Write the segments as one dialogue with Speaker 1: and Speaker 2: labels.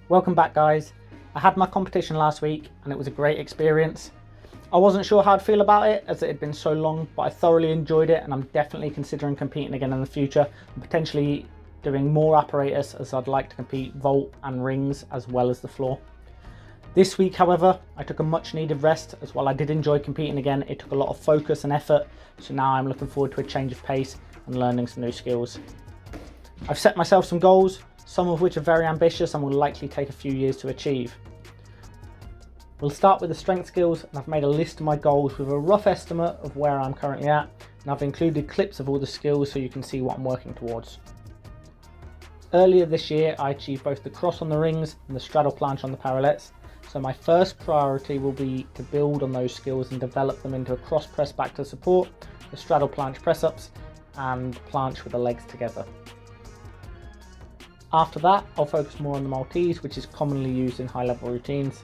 Speaker 1: Welcome back, guys. I had my competition last week and it was a great experience. I wasn't sure how I'd feel about it as it had been so long, but I thoroughly enjoyed it and I'm definitely considering competing again in the future and potentially doing more apparatus, as I'd like to compete vault and rings as well as the floor. This week, however, I took a much needed rest, as while I did enjoy competing again, it took a lot of focus and effort, so now I'm looking forward to a change of pace and learning some new skills. I've set myself some goals, some of which are very ambitious and will likely take a few years to achieve. We'll start with the strength skills, and I've made a list of my goals with a rough estimate of where I'm currently at, and I've included clips of all the skills so you can see what I'm working towards. Earlier this year I achieved both the cross on the rings and the straddle planche on the parallettes, so my first priority will be to build on those skills and develop them into a cross press back to support, the straddle planche press ups, and planche with the legs together. After that, I'll focus more on the Maltese, which is commonly used in high level routines.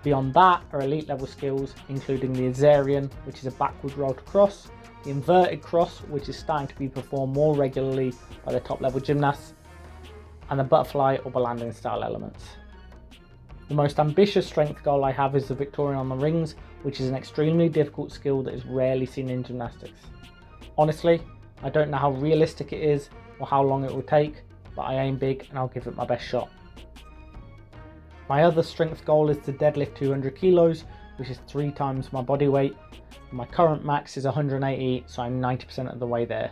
Speaker 1: Beyond that are elite level skills, including the Azarian, which is a backward roll to cross, the inverted cross, which is starting to be performed more regularly by the top level gymnasts, and the butterfly or landing style elements. The most ambitious strength goal I have is the Victorian on the rings, which is an extremely difficult skill that is rarely seen in gymnastics. Honestly, I don't know how realistic it is or how long it will take, but I aim big and I'll give it my best shot. My other strength goal is to deadlift 200 kilos, which is 3 times my body weight. My current max is 180, so I'm 90% of the way there.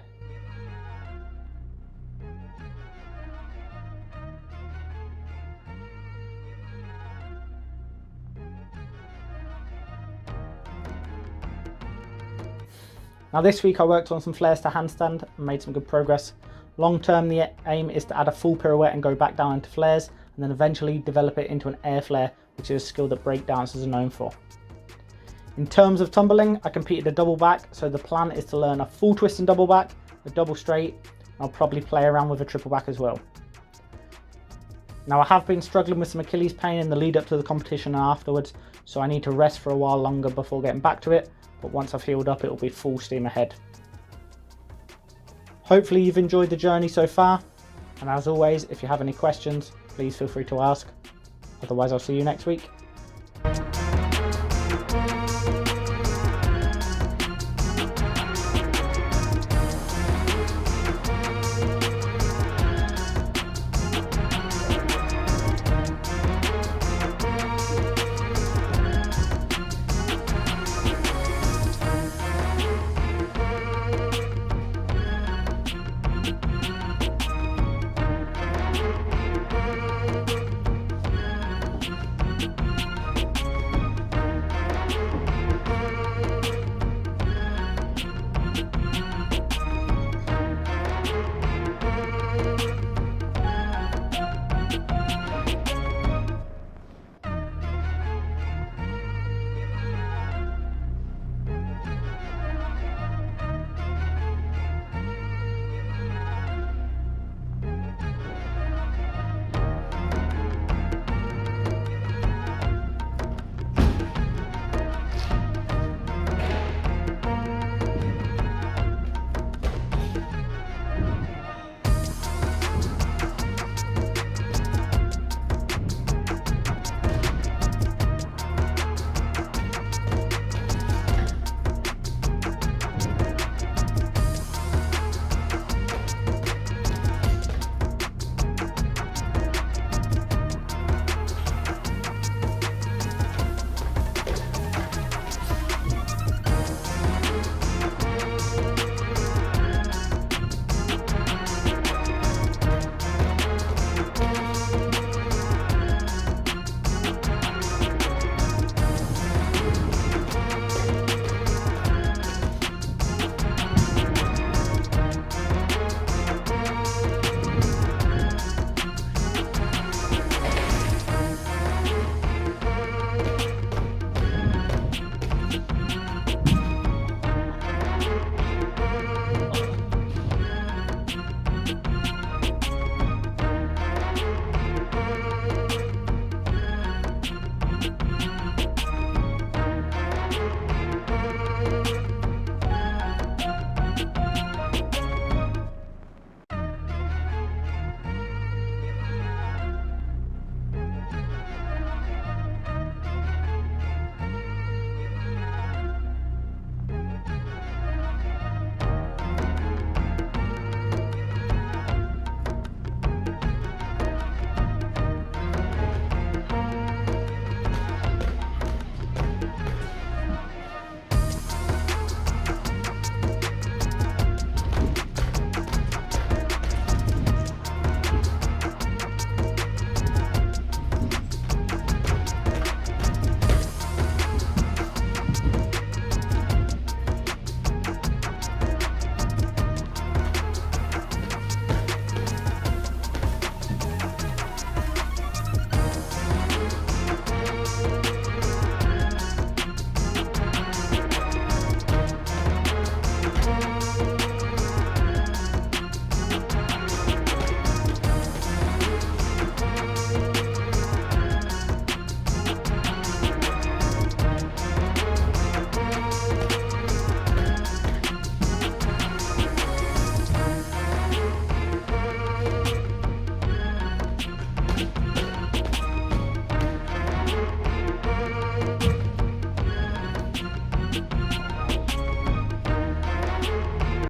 Speaker 1: Now this week I worked on some flares to handstand and made some good progress. Long term, the aim is to add a full pirouette and go back down into flares, and then eventually develop it into an air flare, which is a skill that breakdancers are known for. In terms of tumbling, I competed a double back, so the plan is to learn a full twist and double back, a double straight, and I'll probably play around with a triple back as well. Now I have been struggling with some Achilles pain in the lead up to the competition and afterwards, so I need to rest for a while longer before getting back to it, but once I've healed up it will be full steam ahead. Hopefully you've enjoyed the journey so far, and as always, if you have any questions, please feel free to ask. Otherwise, I'll see you next week.